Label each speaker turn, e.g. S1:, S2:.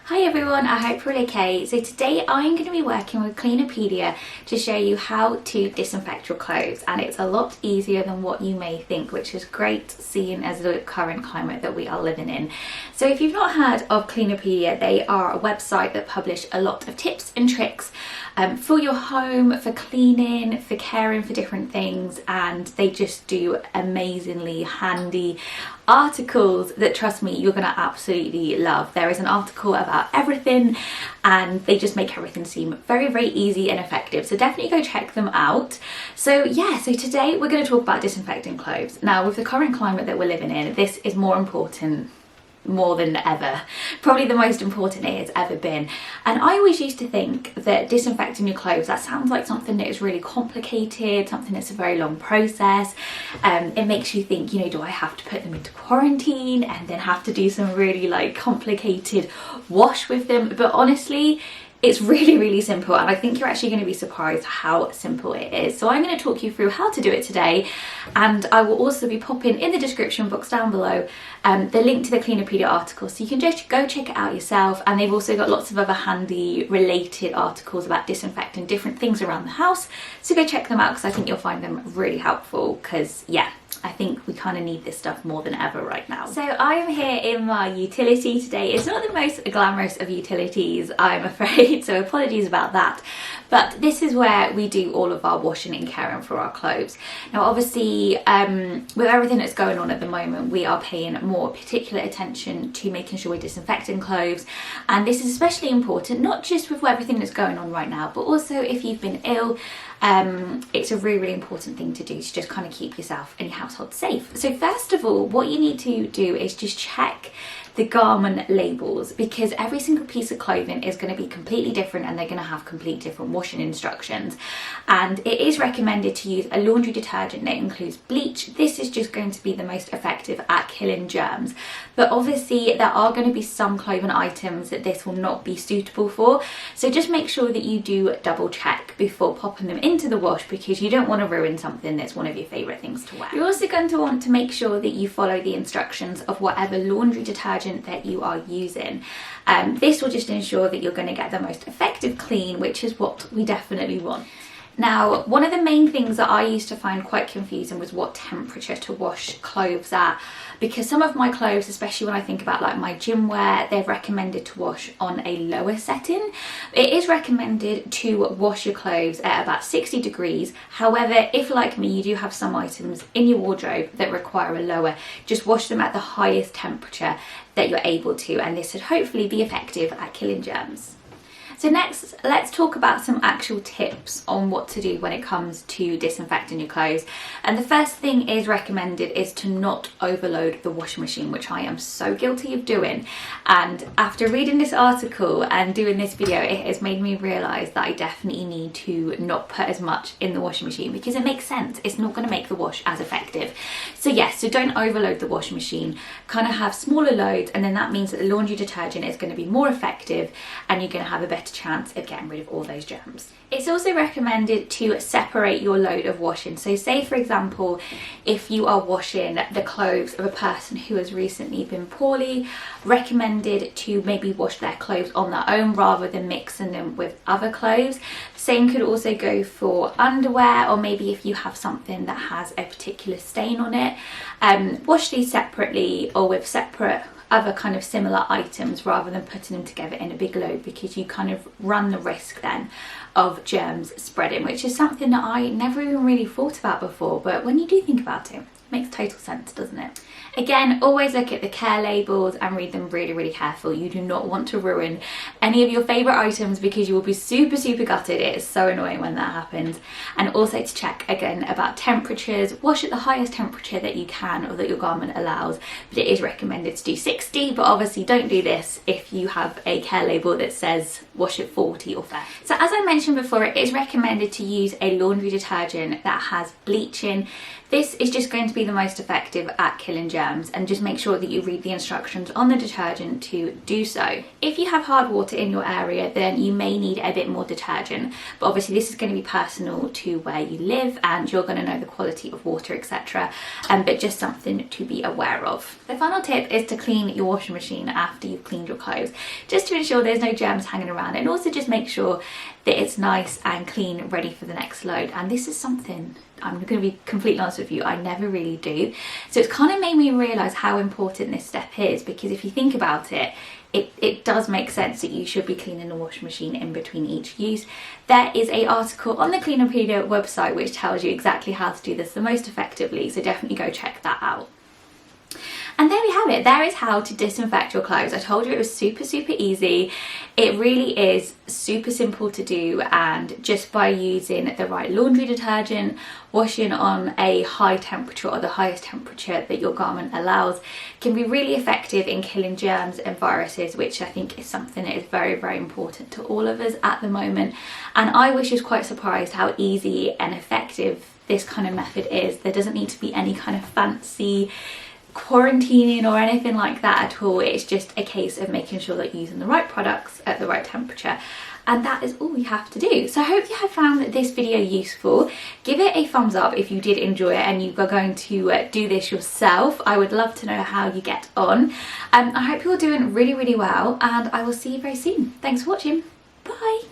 S1: Hi everyone, I hope you're all okay. So today I'm going to be working with Cleanopedia to show you how to disinfect your clothes, and it's a lot easier than what you may think, which is great seeing as the current climate that we are living in. So if you've not heard of Cleanopedia, they are a website that publish a lot of tips and tricks for your home, for cleaning, for caring for different things, and they just do amazingly handy articles that, trust me, you're going to absolutely love. There is an article about everything and they just make everything seem very, very easy and effective, so definitely go check them out. So today we're going to talk about disinfecting clothes. Now, with the current climate that we're living in, this is more important more than ever, probably the most important it has ever been. And I always used to think that disinfecting your clothes, that sounds like something that is really complicated, something that's a very long process. It makes you think, do I have to put them into quarantine and then have to do some really complicated wash with them? But honestly, it's really, really simple, and I think you're actually going to be surprised how simple it is. So I'm going to talk you through how to do it today, and I will also be popping in the description box down below the link to the Cleanopedia article, so you can just go check it out yourself. And they've also got lots of other handy related articles about disinfecting different things around the house, so go check them out because I think you'll find them really helpful, because I think we kind of need this stuff more than ever right now. So I'm here in my utility today. It's not the most glamorous of utilities, I'm afraid, so apologies about that. But this is where we do all of our washing and caring for our clothes. Now obviously, with everything that's going on at the moment, we are paying more particular attention to making sure we're disinfecting clothes. And this is especially important, not just with everything that's going on right now, but also if you've been ill. It's a really, really important thing to do to just kind of keep yourself and your household safe. So first of all, what you need to do is just check the garment labels, because every single piece of clothing is going to be completely different and they're going to have completely different washing instructions. And it is recommended to use a laundry detergent that includes bleach. This is just going to be the most effective at killing germs. But obviously there are going to be some clothing items that this will not be suitable for. So just make sure that you do double check before popping them into the wash, because you don't want to ruin something that's one of your favourite things to wear. You're also going to want to make sure that you follow the instructions of whatever laundry detergent that you are using. This will just ensure that you're going to get the most effective clean, which is what we definitely want. Now, one of the main things that I used to find quite confusing was what temperature to wash clothes at, because some of my clothes, especially when I think about my gym wear, they're recommended to wash on a lower setting. It is recommended to wash your clothes at about 60 degrees. However, if like me, you do have some items in your wardrobe that require a lower, just wash them at the highest temperature that you're able to, and this should hopefully be effective at killing germs. So next, let's talk about some actual tips on what to do when it comes to disinfecting your clothes. And the first thing is recommended is to not overload the washing machine, which I am so guilty of doing. And after reading this article and doing this video, it has made me realise that I definitely need to not put as much in the washing machine, because it makes sense. It's not going to make the wash as effective. So yes, so don't overload the washing machine. Kind of have smaller loads, and then that means that the laundry detergent is going to be more effective and you're going to have a better chance of getting rid of all those germs. It's also recommended to separate your load of washing. So say for example, if you are washing the clothes of a person who has recently been poorly, recommended to maybe wash their clothes on their own rather than mixing them with other clothes. Same could also go for underwear, or maybe if you have something that has a particular stain on it, wash these separately or with separate other kind of similar items rather than putting them together in a big load, because you kind of run the risk then of germs spreading, which is something that I never even really thought about before, but when you do think about it, makes total sense, doesn't it? Again, always look at the care labels and read them really, really careful. You do not want to ruin any of your favourite items, because you will be super, super gutted. It is so annoying when that happens. And also to check again about temperatures. Wash at the highest temperature that you can or that your garment allows, but it is recommended to do 60, but obviously don't do this if you have a care label that says wash at 40 or 30. So as I mentioned before, it is recommended to use a laundry detergent that has bleach in. This is just going to be the most effective at killing germs, and just make sure that you read the instructions on the detergent to do so. If you have hard water in your area, then you may need a bit more detergent, but obviously this is going to be personal to where you live and you're going to know the quality of water, etc. But just something to be aware of. The final tip is to clean your washing machine after you've cleaned your clothes, just to ensure there's no germs hanging around, and also just make sure that it's nice and clean, ready for the next load. And this is something, I'm going to be completely honest with you, I never really do. So it's kind of made me realise how important this step is, because if you think about it, it does make sense that you should be cleaning the washing machine in between each use. There is an article on the Cleanopedia website which tells you exactly how to do this the most effectively, so definitely go check that out. And there we have it. There is how to disinfect your clothes. I told you it was super easy. It really is super simple to do, and just by using the right laundry detergent, washing on a high temperature or the highest temperature that your garment allows, can be really effective in killing germs and viruses, which I think is something that is very important to all of us at the moment. And I was just quite surprised how easy and effective this kind of method is. There doesn't need to be any kind of fancy quarantining or anything like that at all. It's just a case of making sure that you're using the right products at the right temperature, and that is all you have to do. So I hope you have found this video useful. Give it a thumbs up if you did enjoy it and you are going to do this yourself. I would love to know how you get on. I hope you're doing really well, and I will see you very soon. Thanks for watching. Bye.